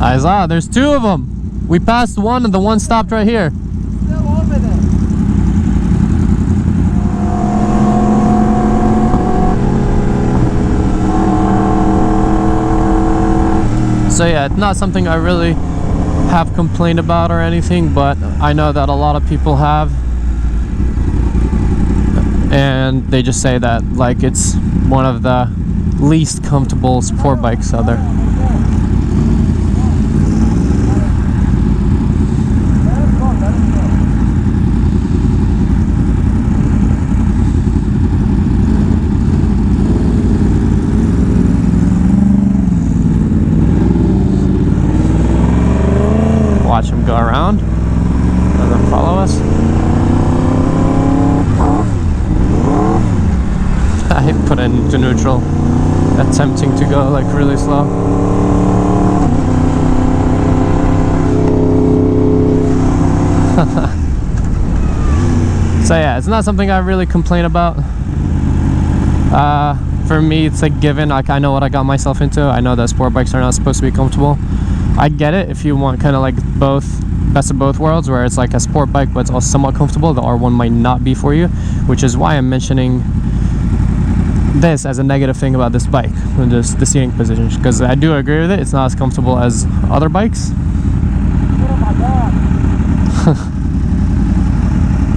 I saw, there's two of them. We passed one and the one stopped right here. Still over there. So yeah, it's not something I really have complained about or anything, but I know that a lot of people have, and they just say that like it's one of the least comfortable sport bikes out there. Watch him go around and then follow us. I put it into neutral, attempting to go like really slow. So yeah, it's not something I really complain about. For me, it's a given. Like, I know what I got myself into. I know that sport bikes are not supposed to be comfortable. I get it if you want kind of like both, best of both worlds, where it's like a sport bike but it's also somewhat comfortable. The R1 might not be for you, which is why I'm mentioning this as a negative thing about this bike, and just the seating position, because I do agree with it. It's not as comfortable as other bikes. Oh my God.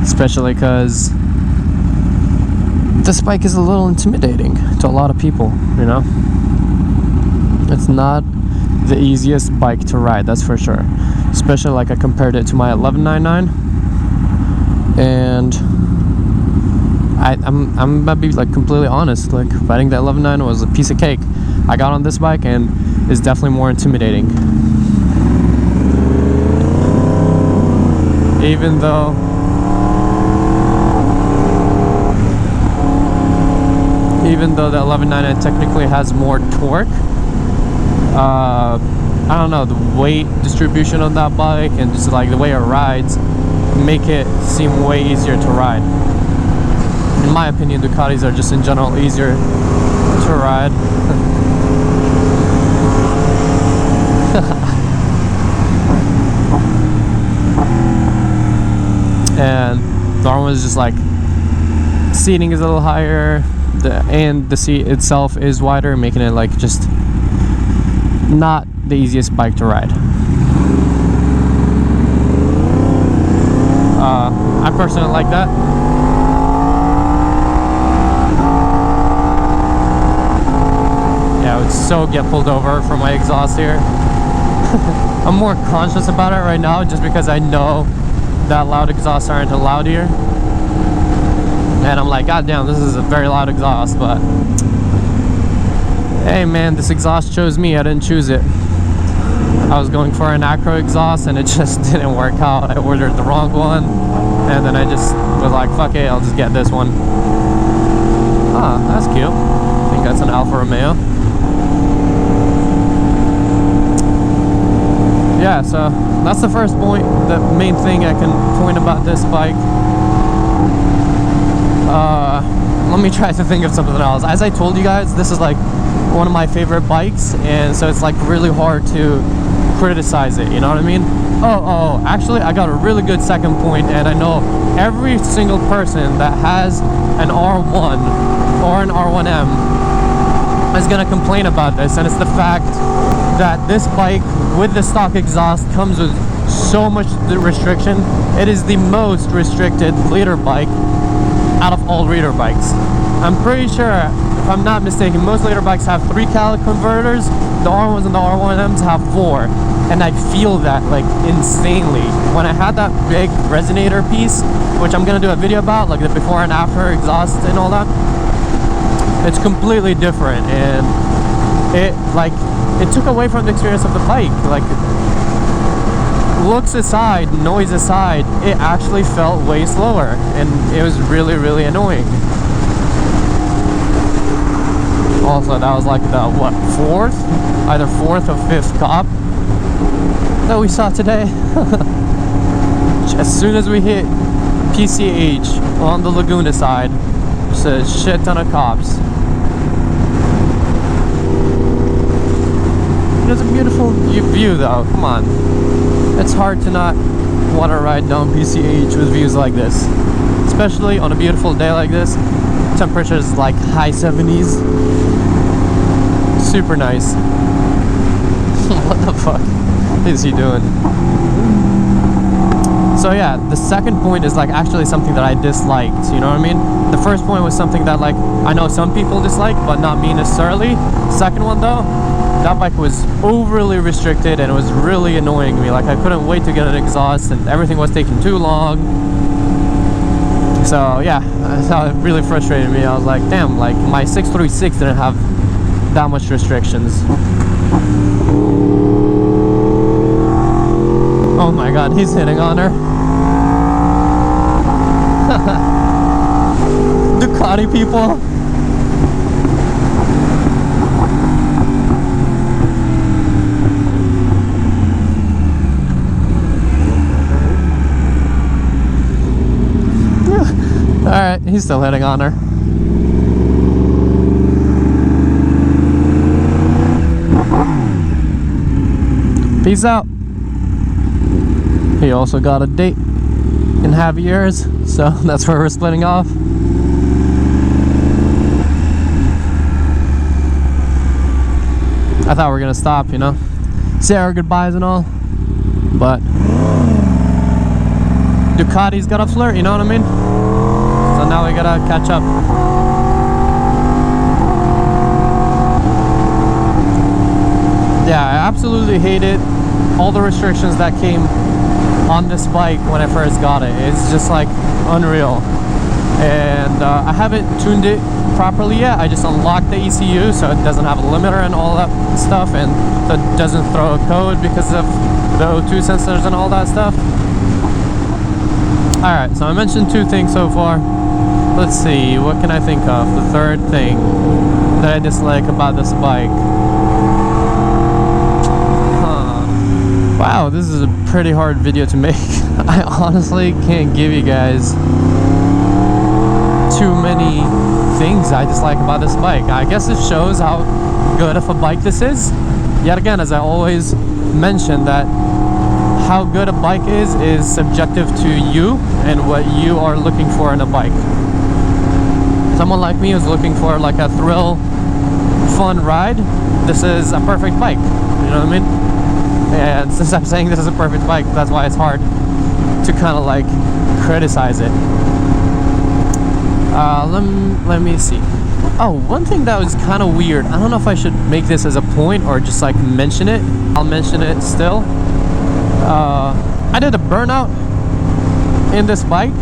Especially because this bike is a little intimidating to a lot of people, you know? It's not the easiest bike to ride, that's for sure. Especially like I compared it to my 1199, and I'm gonna be like completely honest, like riding the 1199 was a piece of cake. I got on this bike and it's definitely more intimidating. Even though the 1199 technically has more torque, I don't know, the weight distribution on that bike and just like the way it rides make it seem way easier to ride. In my opinion, Ducatis are just in general easier to ride. And the R1 is just like, seating is a little higher, and the seat itself is wider, making it like just not the easiest bike to ride. I personally like that. Yeah, I would so get pulled over for my exhaust here. I'm more conscious about it right now just because I know that loud exhausts aren't allowed here. And I'm like, God damn, this is a very loud exhaust, but hey man, this exhaust chose me, I didn't choose it. I was going for an acro exhaust and it just didn't work out. I ordered the wrong one, and then I just was like, fuck it, I'll just get this one. Ah, that's cute. I think that's an Alfa Romeo. Yeah, so that's the first point, the main thing I can point about this bike. Let me try to think of something else. As I told you guys, this is like one of my favorite bikes, and so it's like really hard to criticize it, you know what I mean? Oh, actually I got a really good second point, and I know every single person that has an R1 or an R1M is gonna complain about this, and it's the fact that this bike with the stock exhaust comes with so much restriction. It is the most restricted leader bike out of all leader bikes. I'm pretty sure, if I'm not mistaken, most leader bikes have 3 calic converters. The R1s and the R1Ms have 4, and I feel that like insanely. When I had that big resonator piece, which I'm gonna do a video about, like the before and after exhaust and all that, it's completely different, and it took away from the experience of the bike. Like, looks aside, noise aside, it actually felt way slower, and it was really, really annoying. Also, that was like the, what, either fourth or fifth cop that we saw today. As soon as we hit PCH on the Laguna side, just a shit ton of cops. It's a beautiful view though, come on. It's hard to not want to ride down PCH with views like this. Especially on a beautiful day like this. Temperature is like high 70s. Super nice. What the fuck is he doing? So yeah, the second point is like actually something that I disliked, you know what I mean? The first point was something that like I know some people dislike, but not me necessarily. Second one though, that bike was overly restricted and it was really annoying me. Like I couldn't wait to get an exhaust and everything was taking too long. So yeah, that's how it really frustrated me. I was like, damn, like my 636 didn't have that much restrictions. Oh my god, he's hitting on her. Ducati people. Alright, he's still hitting on her. Peace out. He also got a date in Javier's, so that's where we're splitting off. I thought we were gonna stop, you know, say our goodbyes and all, but Ducati's got a flirt, you know what I mean? So now we gotta catch up. Yeah, I absolutely hated all the restrictions that came on this bike when I first got it. It's just like unreal. And I haven't tuned it properly yet. I just unlocked the ECU so it doesn't have a limiter and all that stuff, and so it doesn't throw a code because of the O2 sensors and all that stuff. Alright, so I mentioned two things so far. Let's see, what can I think of? The third thing that I dislike about this bike. Wow, this is a pretty hard video to make. I honestly can't give you guys too many things I dislike about this bike. I guess it shows how good of a bike this is. Yet again, as I always mention, that how good a bike is subjective to you and what you are looking for in a bike. Someone like me who's looking for like a thrill, fun ride, this is a perfect bike. You know what I mean? And since I'm saying this is a perfect bike, that's why it's hard to kind of like criticize it. Let me see. Oh, one thing that was kind of weird. I don't know if I should make this as a point or just like mention it. I'll mention it still. I did a burnout in this bike,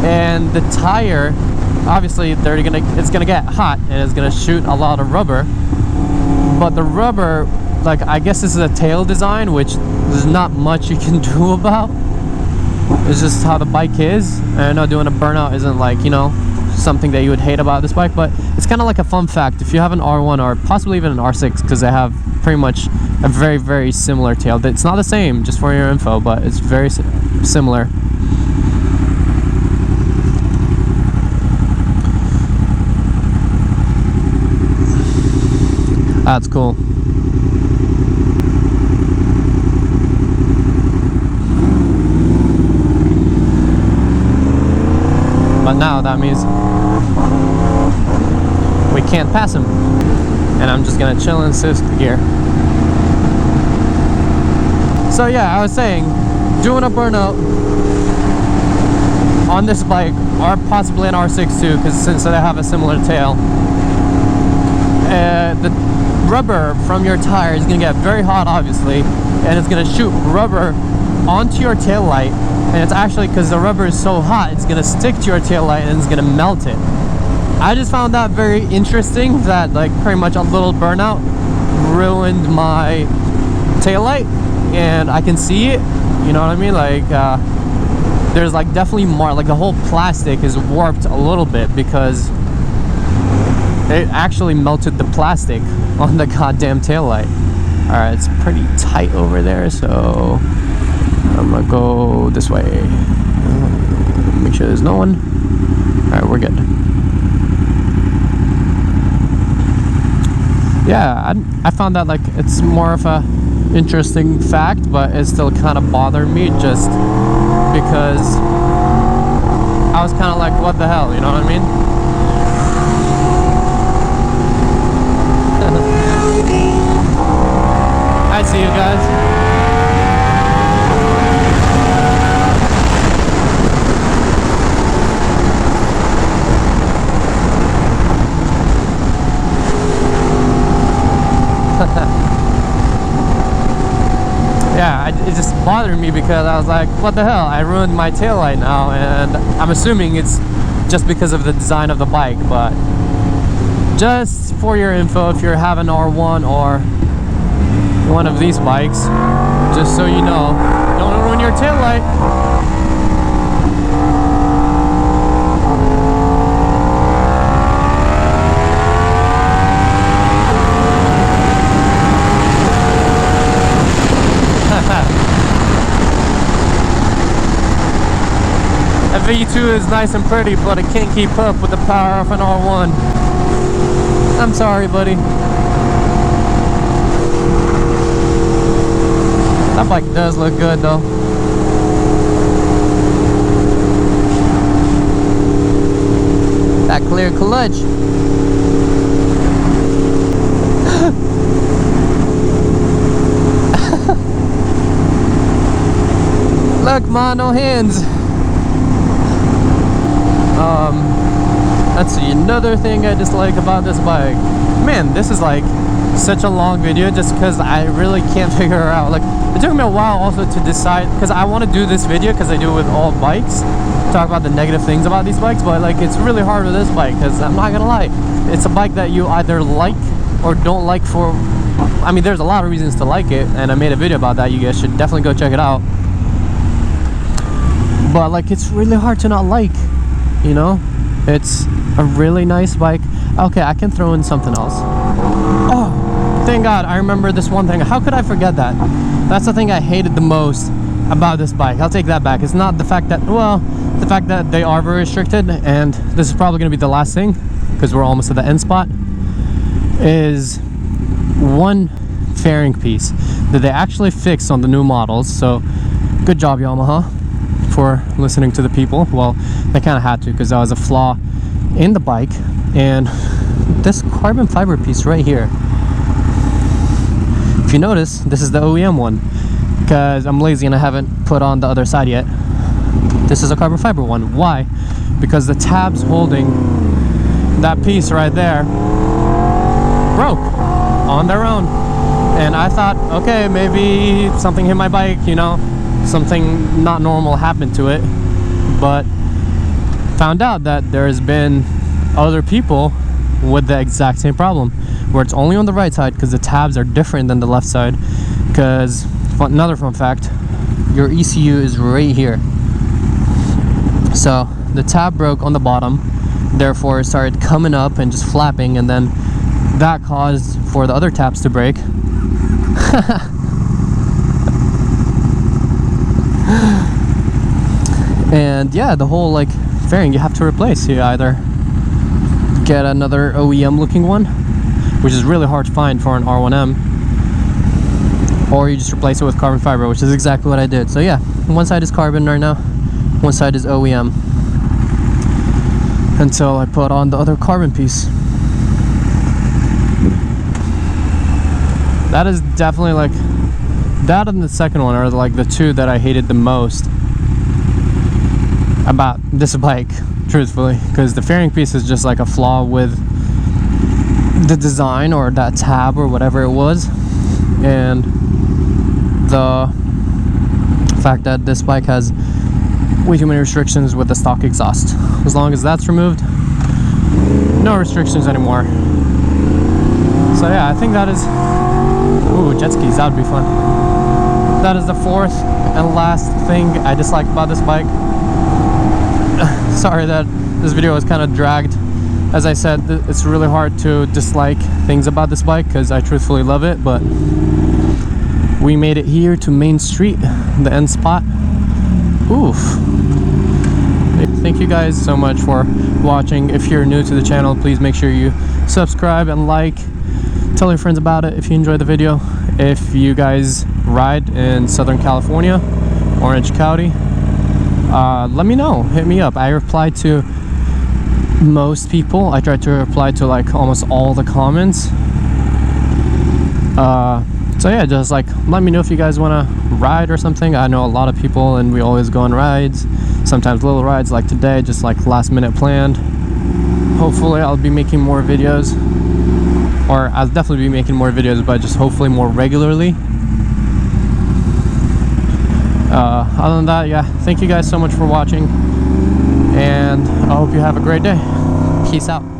and the tire, obviously it's gonna get hot and it's gonna shoot a lot of rubber. But the rubber, like, I guess this is a tail design, which there's not much you can do about. It's just how the bike is. And I know doing a burnout isn't like, you know, something that you would hate about this bike, but it's kind of like a fun fact. If you have an R1 or possibly even an R6, because they have pretty much a very, very similar tail. It's not the same, just for your info, but it's very similar. That's cool. But now that means we can't pass him, and I'm just gonna chill in 6th gear. So yeah, I was saying, doing a burnout on this bike, or possibly an R6 too, because since they have a similar tail, the rubber from your tire is gonna get very hot, obviously, and it's gonna shoot rubber onto your tail light. And it's actually, because the rubber is so hot, it's gonna stick to your tail light and it's gonna melt it. I just found that very interesting, that like pretty much a little burnout ruined my tail light, and I can see it, you know what I mean? Like there's like definitely more, like the whole plastic is warped a little bit because it actually melted the plastic on the goddamn tail light. Alright, it's pretty tight over there, so I'm gonna go this way. Make sure there's no one. Alright, we're good. yeah, I found that like it's more of a interesting fact, but it still kind of bothered me just because I was kind of like, what the hell, you know what I mean? I see you guys. Yeah, it just bothered me because I was like, what the hell, I ruined my taillight now, and I'm assuming it's just because of the design of the bike. But just for your info, if you're having R1 or one of these bikes, just so you know, don't ruin your taillight. A V2 is nice and pretty, but it can't keep up with the power of an R1. I'm sorry, buddy. That bike does look good, though. That clear clutch. Look, man, no hands. Let's see, another thing I dislike about this bike. Man, this is like such a long video just because I really can't figure out, like, it took me a while also to decide, because I want to do this video because I do it with all bikes, talk about the negative things about these bikes, but like it's really hard with this bike because I'm not gonna lie, it's a bike that you either like or don't like for, I mean, there's a lot of reasons to like it, and I made a video about that. You guys should definitely go check it out. But like, it's really hard to not like, you know? It's a really nice bike. Okay, I can throw in something else. Oh, thank God, I remember this one thing. How could I forget that? That's the thing I hated the most about this bike. I'll take that back. It's not the fact that, well, the fact that they are very restricted, and this is probably going to be the last thing because we're almost at the end spot, is one fairing piece that they actually fixed on the new models. So good job, Yamaha, for listening to the people. Well, they kind of had to, because that was a flaw in the bike. And this carbon fiber piece right here, if you notice, this is the OEM one, because I'm lazy and I haven't put on the other side yet. This is a carbon fiber one. Why? Because the tabs holding that piece right there broke on their own, and I thought, okay, maybe something hit my bike, you know, something not normal happened to it. But found out that there's been other people with the exact same problem, where it's only on the right side because the tabs are different than the left side. Because another fun fact, your ECU is right here, so the tab broke on the bottom, therefore it started coming up and just flapping, and then that caused for the other tabs to break. And yeah, the whole like fairing you have to replace. You either get another OEM looking one, which is really hard to find for an R1M, or you just replace it with carbon fiber, which is exactly what I did. So yeah, one side is carbon right now, one side is OEM, until I put on the other carbon piece. That is definitely, like, that and the second one are like the two that I hated the most about this bike, truthfully, because the fairing piece is just like a flaw with the design or that tab or whatever it was, and the fact that this bike has way too many restrictions with the stock exhaust. As long as that's removed, no restrictions anymore. So yeah, I think that is, ooh, jet skis, that would be fun. That is the fourth and last thing I dislike about this bike. Sorry that this video was kind of dragged. As I said, it's really hard to dislike things about this bike because I truthfully love it, but we made it here to Main Street, the end spot. Oof. Thank you guys so much for watching. If you're new to the channel, please make sure you subscribe and like Tell your friends about it if you enjoyed the video. If you guys ride in Southern California, Orange County, let me know. Hit me up. I reply to most people. I try to reply to like almost all the comments. So yeah, just like let me know if you guys want to ride or something. I know a lot of people and we always go on rides, sometimes little rides like today, just like last minute planned. Hopefully I'll be making more videos, or I'll definitely be making more videos, but just hopefully more regularly. Other than that, yeah, thank you guys so much for watching, and I hope you have a great day. Peace out.